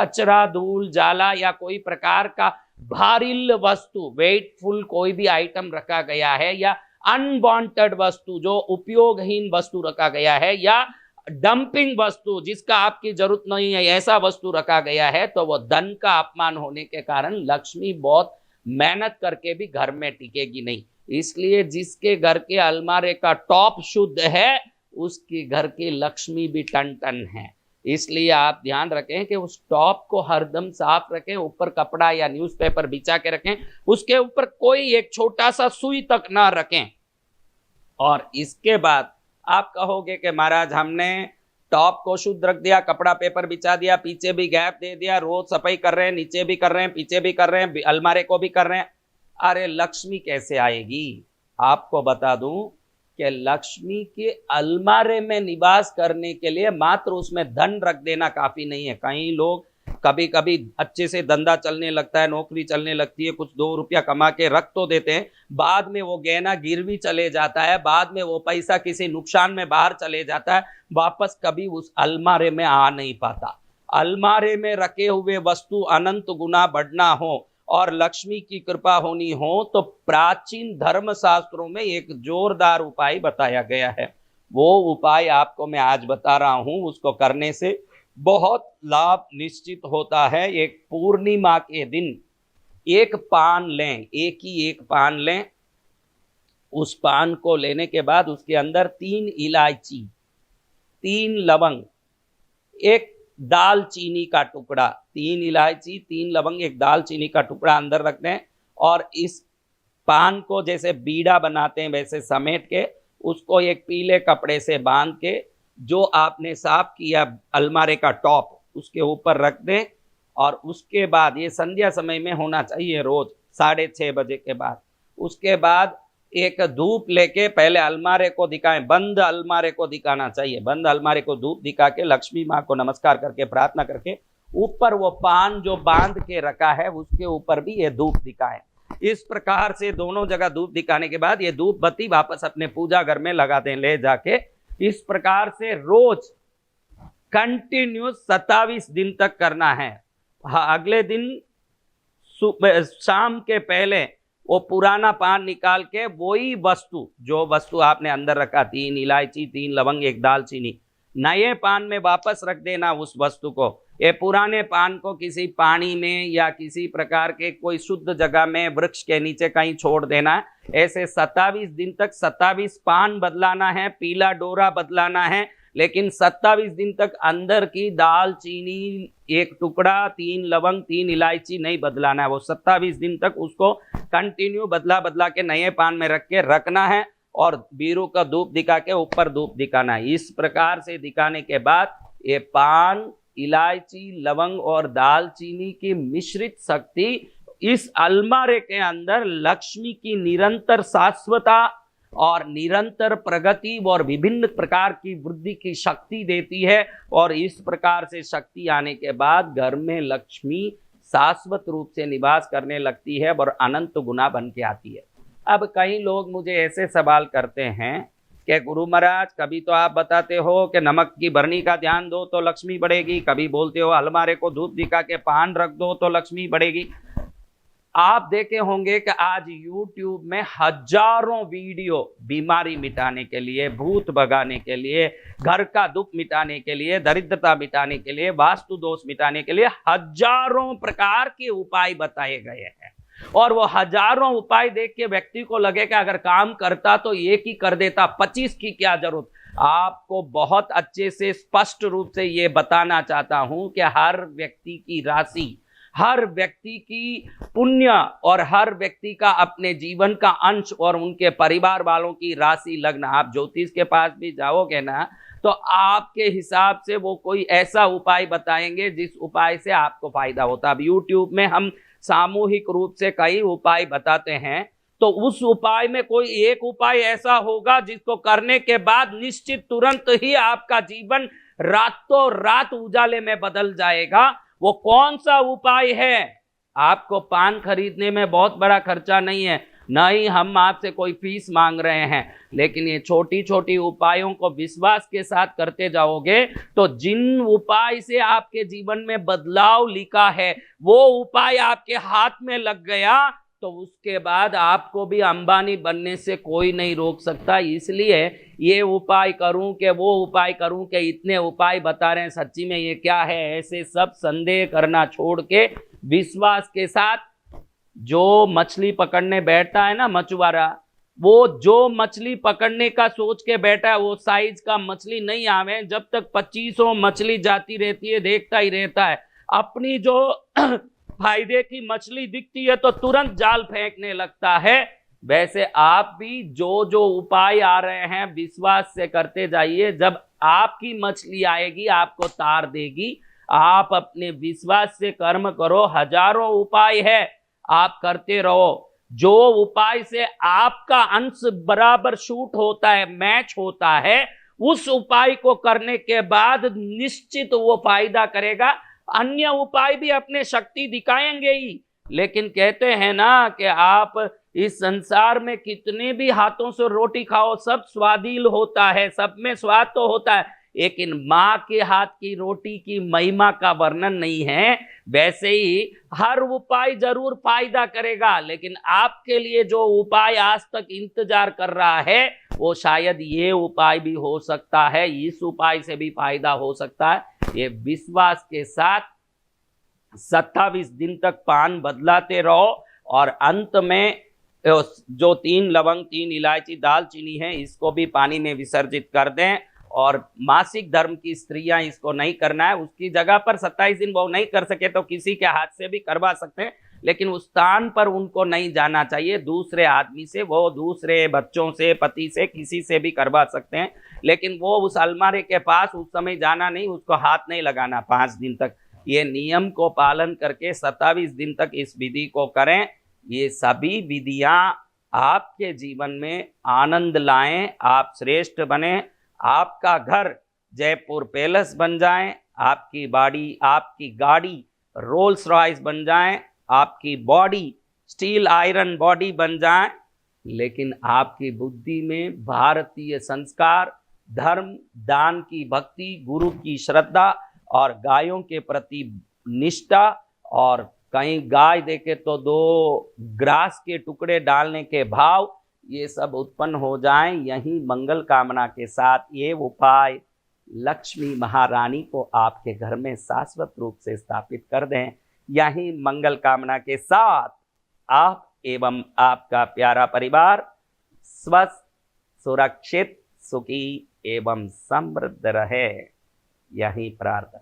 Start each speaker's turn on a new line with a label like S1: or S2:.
S1: कचरा, धूल, जाला या कोई प्रकार का भारील वस्तु, वेटफुल कोई भी आइटम रखा गया है, या अनवांटेड वस्तु जो उपयोगहीन वस्तु रखा गया है, या डंपिंग वस्तु जिसका आपकी जरूरत नहीं है, ऐसा वस्तु रखा गया है, तो वो धन का अपमान होने के कारण लक्ष्मी बहुत मेहनत करके भी घर में टिकेगी नहीं। इसलिए जिसके घर के अलमारे का टॉप शुद्ध है उसके घर की लक्ष्मी भी टन टन है। इसलिए आप ध्यान रखें कि उस टॉप को हरदम साफ रखें, ऊपर कपड़ा या न्यूज़पेपर बिछा के रखें, उसके ऊपर कोई एक छोटा सा सुई तक ना रखें। और इसके बाद आप कहोगे कि महाराज हमने टॉप को शुद्ध रख दिया, कपड़ा पेपर बिछा दिया, पीछे भी गैप दे दिया, रोज सफाई कर रहे हैं, नीचे भी कर रहे हैं, पीछे भी कर रहे हैं, अलमारे को भी कर रहे हैं, अरे लक्ष्मी कैसे आएगी? आपको बता दूं कि लक्ष्मी के अलमारे में निवास करने के लिए मात्र उसमें धन रख देना काफी नहीं है। कई लोग कभी कभी अच्छे से धंधा चलने लगता है, नौकरी चलने लगती है, कुछ 2 रुपया कमा के रख तो देते हैं, बाद में वो गहना गिरवी चले जाता है, बाद में वो पैसा किसी नुकसान में बाहर चले जाता है, वापस कभी उस अलमारे में आ नहीं पाता। अलमारे में रखे हुए वस्तु अनंत गुना बढ़ना हो और लक्ष्मी की कृपा होनी हो तो प्राचीन धर्म शास्त्रों में एक जोरदार उपाय बताया गया है। वो उपाय आपको मैं आज बता रहा हूं, उसको करने से बहुत लाभ निश्चित होता है। एक पूर्णिमा के दिन एक पान लें, एक पान लें। उस पान को लेने के बाद उसके अंदर 3 इलायची, 3 लवंग, एक दालचीनी का टुकड़ा, 3 इलायची, 3 लवंग, एक दालचीनी का टुकड़ा अंदर रख दें और इस पान को जैसे बीड़ा बनाते हैं वैसे समेट के उसको एक पीले कपड़े से बांध के जो आपने साफ किया अलमारे का टॉप उसके ऊपर रख दें। और उसके बाद ये संध्या समय में होना चाहिए, रोज 6:30 बजे के बाद। उसके बाद एक धूप लेके पहले अलमारे को दिखाएं, बंद अलमारे को दिखाना चाहिए। बंद अलमारे को धूप दिखा के लक्ष्मी माँ को नमस्कार करके प्रार्थना करके ऊपर वो पान जो बांध के रखा है उसके ऊपर भी ये धूप दिखाएं। इस प्रकार से दोनों जगह धूप दिखाने के बाद ये धूप बत्ती वापस अपने पूजा घर में लगा दें ले जाके। इस प्रकार से रोज कंटिन्यूस 27 दिन तक करना है। अगले दिन शाम के पहले वो पुराना पान निकाल के वही वस्तु जो वस्तु आपने अंदर रखा, 3 इलायची, 3 लवंग, एक दालचीनी, नए पान में वापस रख देना उस वस्तु को। ये पुराने पान को किसी पानी में या किसी प्रकार के कोई शुद्ध जगह में वृक्ष के नीचे कहीं छोड़ देना। ऐसे 27 दिन तक 27 पान बदलाना है, पीला डोरा बदलाना है, लेकिन 27 दिन तक अंदर की दाल चीनी एक टुकड़ा, 3 लवंग, 3 इलायची नहीं बदलाना है। वो 27 दिन तक उसको कंटिन्यू बदला के नए पान में रख के रखना है और बीरू का धूप दिखा के ऊपर धूप दिखाना है। इस प्रकार से दिखाने के बाद ये पान, इलायची, लवंग और दालचीनी की मिश्रित शक्ति इस अलमारे के अंदर लक्ष्मी की निरंतर शाश्वता और निरंतर प्रगति और विभिन्न प्रकार की वृद्धि की शक्ति देती है। और इस प्रकार से शक्ति आने के बाद घर में लक्ष्मी शाश्वत रूप से निवास करने लगती है और अनंत गुना बन के आती है। अब कई लोग मुझे ऐसे सवाल करते हैं कि गुरु महाराज कभी तो आप बताते हो कि नमक की बरनी का ध्यान दो तो लक्ष्मी बढ़ेगी, कभी बोलते हो अलमारे को धूप दिखा के पान रख दो तो लक्ष्मी बढ़ेगी। आप देखे होंगे कि आज YouTube में हजारों वीडियो बीमारी मिटाने के लिए, भूत भगाने के लिए, घर का दुख मिटाने के लिए, दरिद्रता मिटाने के लिए, वास्तु दोष मिटाने के लिए हजारों प्रकार के उपाय बताए गए हैं। और वो हजारों उपाय देख के व्यक्ति को लगे कि अगर काम करता तो एक ही कर देता, 25 की क्या जरूरत। आपको बहुत अच्छे से स्पष्ट रूप से ये बताना चाहता हूं कि हर व्यक्ति की राशि, हर व्यक्ति की पुण्य और हर व्यक्ति का अपने जीवन का अंश और उनके परिवार वालों की राशि लग्न, आप ज्योतिष के पास भी जाओगे ना तो आपके हिसाब से वो कोई ऐसा उपाय बताएंगे जिस उपाय से आपको फायदा होता। अब YouTube में हम सामूहिक रूप से कई उपाय बताते हैं, तो उस उपाय में कोई एक उपाय ऐसा होगा जिसको करने के बाद निश्चित तुरंत ही आपका जीवन रातों रात उजाले में बदल जाएगा। वो कौन सा उपाय है? आपको पान खरीदने में बहुत बड़ा खर्चा नहीं है, न ही हम आपसे कोई फीस मांग रहे हैं, लेकिन ये छोटी छोटी उपायों को विश्वास के साथ करते जाओगे तो जिन उपाय से आपके जीवन में बदलाव लिखा है वो उपाय आपके हाथ में लग गया तो उसके बाद आपको भी अंबानी बनने से कोई नहीं रोक सकता। इसलिए ये उपाय करूं कि वो उपाय करूं कि इतने उपाय बता रहे हैं, सच्ची में ये क्या है, ऐसे सब संदेह करना छोड़ के विश्वास के साथ जो मछली पकड़ने बैठता है ना मछुआरा, वो जो मछली पकड़ने का सोच के बैठा है वो साइज का मछली नहीं आवे, जब तक 2500 मछली जाती रहती है देखता ही रहता है। अपनी जो फायदे की मछली दिखती है तो तुरंत जाल फेंकने लगता है। वैसे आप भी जो जो उपाय आ रहे हैं विश्वास से करते जाइए, जब आपकी मछली आएगी आपको तार देगी। आप अपने विश्वास से कर्म करो, हजारों उपाय है आप करते रहो, जो उपाय से आपका अंश बराबर शूट होता है, मैच होता है, उस उपाय को करने के बाद निश्चित वो फायदा करेगा। अन्य उपाय भी अपने शक्ति दिखाएंगे ही, लेकिन कहते हैं ना कि आप इस संसार में कितने भी हाथों से रोटी खाओ सब स्वादिल होता है, सब में स्वाद तो होता है, लेकिन माँ के हाथ की रोटी की महिमा का वर्णन नहीं है। वैसे ही हर उपाय जरूर फायदा करेगा, लेकिन आपके लिए जो उपाय आज तक इंतजार कर रहा है वो शायद ये उपाय भी हो सकता है, इस उपाय से भी फायदा हो सकता है। ये विश्वास के साथ 27 दिन तक पान बदलाते रहो और अंत में जो 3 लवंग 3 इलायची दालचीनी है इसको भी पानी में विसर्जित कर दें। और मासिक धर्म की स्त्रियां इसको नहीं करना है, उसकी जगह पर 27 दिन वो नहीं कर सके तो किसी के हाथ से भी करवा सकते हैं, लेकिन उस स्थान पर उनको नहीं जाना चाहिए, दूसरे आदमी से, वो दूसरे बच्चों से, पति से, किसी से भी करवा सकते हैं, लेकिन वो उस अलमारी के पास उस समय जाना नहीं, उसको हाथ नहीं लगाना 5 दिन तक। ये नियम को पालन करके 27 दिन तक इस विधि को करें। ये सभी विधियां आपके जीवन में आनंद लाएं, आप श्रेष्ठ बने, आपका घर जयपुर पैलेस बन जाए, आपकी गाड़ी रोल्स रॉयस बन जाए, आपकी बॉडी स्टील आयरन बॉडी बन जाए, लेकिन आपकी बुद्धि में भारतीय संस्कार, धर्म, दान की भक्ति, गुरु की श्रद्धा और गायों के प्रति निष्ठा, और कहीं गाय देखे तो 2 ग्रास के टुकड़े डालने के भाव, ये सब उत्पन्न हो जाएं। यही मंगल कामना के साथ ये उपाय लक्ष्मी महारानी को आपके घर में शाश्वत रूप से स्थापित कर दें। यही मंगल कामना के साथ आप एवं आपका प्यारा परिवार स्वस्थ, सुरक्षित, सुखी एवं समृद्ध रहे, यही प्रार्थना।